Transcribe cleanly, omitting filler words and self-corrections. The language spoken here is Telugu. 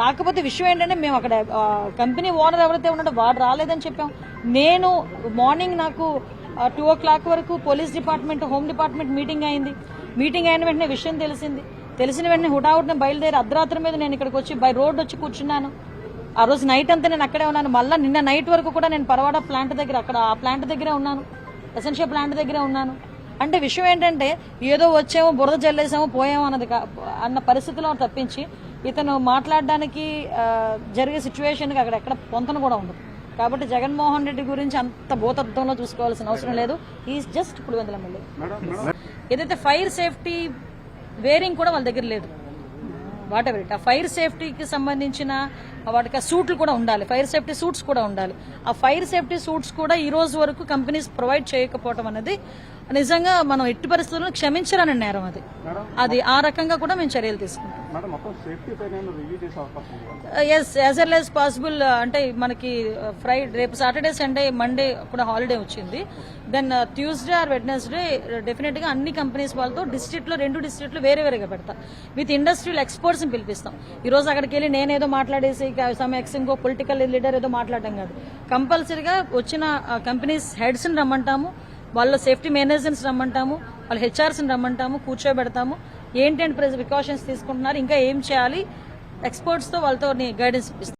కాకపోతే విషయం ఏంటంటే మేము అక్కడ కంపెనీ ఓనర్ ఎవరైతే ఉన్నాడో వాడు రాలేదని చెప్పాం. నేను మార్నింగ్ నాకు 2 o'clock వరకు police department, home department meeting అయింది. మీటింగ్ అయిన వెంటనే విషయం తెలిసిన వెంటనే హుటాహుటిన బయలుదేరి అర్ధరాత్రి మీద నేను ఇక్కడికి వచ్చి బై రోడ్ వచ్చి కూర్చున్నాను. ఆ రోజు నైట్ అంతా నేను అక్కడే ఉన్నాను. మళ్ళీ నిన్న నైట్ వరకు కూడా నేను పరవాడ ప్లాంట్ దగ్గర, అక్కడ ఆ ప్లాంట్ దగ్గరే ఉన్నాను, ఎసెన్షియల్ ప్లాంట్ దగ్గరే ఉన్నాను. అంటే విషయం ఏంటంటే ఏదో వచ్చాము, బురద జల్లేసాము, పోయాము అన్న పరిస్థితిలో తప్పించి ఇతను మాట్లాడడానికి జరిగే సిచ్యువేషన్కి అక్కడ ఎక్కడ పొంతన కూడా ఉండదు. కాబట్టి జగన్మోహన్ రెడ్డి గురించి అంత భూతత్వంలో చూసుకోవాల్సిన అవసరం లేదు. Is just Pulivendula MLA. ఏదైతే ఫైర్ సేఫ్టీ వేరింగ్ కూడా వాళ్ళ దగ్గర లేదు. వాట్ ఎవర్ ఇట్, ఆ ఫైర్ సేఫ్టీకి సంబంధించిన వాటికి సూట్లు కూడా ఉండాలి, ఫైర్ సేఫ్టీ సూట్స్ కూడా ఉండాలి. ఆ ఫైర్ సేఫ్టీ సూట్స్ కూడా ఈ రోజు వరకు కంపెనీస్ ప్రొవైడ్ చేయకపోవడం అనేది నిజంగా మనం ఎట్టి పరిస్థితుల్లో క్షమించరాని నేరం. అది ఆ రకంగా కూడా మేము చర్యలు తీసుకుంటాం. Yes, as well as possible. అంటే మనకి రేపు సాటర్డే, సండే, మండే కూడా హాలిడే వచ్చింది. Then Tuesday or Wednesday definite గా అన్ని కంపెనీస్ వాళ్ళతో డిస్ట్రిక్ట్ లో 2 డిస్ట్రిక్ట్లు వేరేగా పెడతాం. విత్ ఇండస్ట్రియల్ ఎక్స్పర్ట్స్ ని పిలిపిస్తాం. ఈ రోజు అక్కడికి వెళ్ళి నేనేదో మాట్లాడేసి సమ్ ఇంకో పొలిటికల్ లీడర్ ఏదో మాట్లాడడం కాదు. కంపల్సరీగా వచ్చిన కంపెనీస్ హెడ్స్ ని రమ్మంటాము, వాళ్ళ సేఫ్టీ మేనేజర్స్ రమ్మంటాము, వాళ్ళ హెచ్ఆర్స్ ని రమ్మంటాము, కూర్చోబెడతాము. ఏంటంటే ప్రికాషన్స్ తీసుకుంటున్నారు, ఇంకా ఏం చేయాలి, ఎక్స్పర్ట్స్ తో వాళ్ళతో గైడెన్స్ ఇస్తాం.